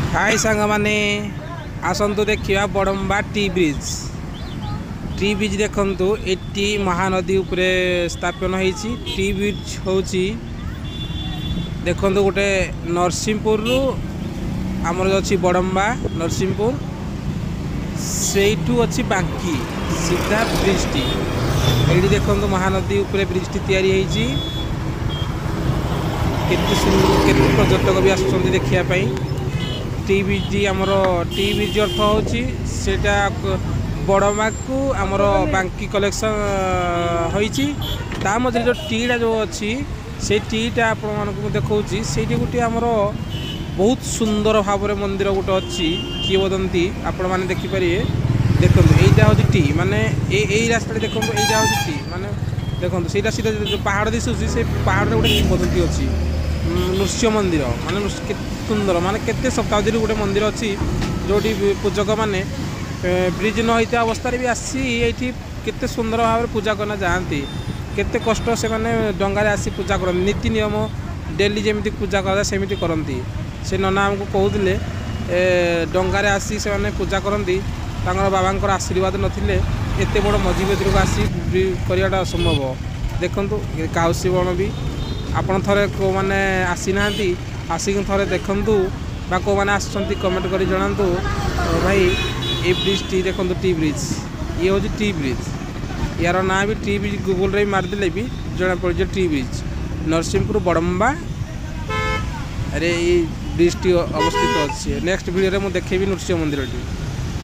हाय सांग माने आसतु देखा बड़म्बा टी ब्रिज देखु एटी महानदी उपरे स्थापन होती टी ब्रिज हूँ देखु गोटे नरसिंहपुर आमर अच्छी बड़म्बा नरसिंहपुर से अच्छी बांकी सीधा ब्रिज टी ये देखु महानदी उपरे ब्रिज टी या केते पर्यटक भी आसुँच देखापी टी ब्रिज आमर टी ब्रिज अर्थ हूँ बड़मा को आमर बांकी कलेक्शन होती मझे जो टीटा जो अच्छी से टीटा आपण देखा से गोटे आमर बहुत सुंदर भाव मंदिर गोटे अच्छी किए वदंती आपण मैंने देखिपारे देखो यहीटा हूँ टी माने यही रास्ता देखो यहीटा हूँ टी माने देखो सीधा सीधा जो पहाड़ दिशुची से पहाड़ गोटे किंवदंती अच्छी नृसिंह मंदिर माने सुंदर माने केते शताब्दी गोटे मंदिर अच्छी जोटी पूजक माने ब्रिज न होता अवस्था भी आसी ये केते सुंदर भाव पूजा करना जाती केते कष्ट से माने डंगार आसी पूजा कर नीति नियम डेली जमी पूजा करा सेमती करती से नना आमको कहते डंगार आसी से माने पूजा करती बाबा आशीर्वाद नथिले एते बड़ मझी भीतर को आसी कराटा असंभव देखु काउसी बण भी आपड़ थे को मैंने आसी ना आसिक थे देखु कौ मैंने आसुँच कमेंट कर जनातु भाई ये ब्रिज टी देखो टी ब्रिज ये हूँ टी ब्रिज यार ना भी टी ब्रिज गूगल रे मारदेले भी जना पड़े टी ब्रिज नरसिंहपुर बड़म्बा अरे ये ब्रिज टी अवस्थित अच्छे नेक्स्ट वीडियो में मुझे देखेबी नृसिंह मंदिर टी।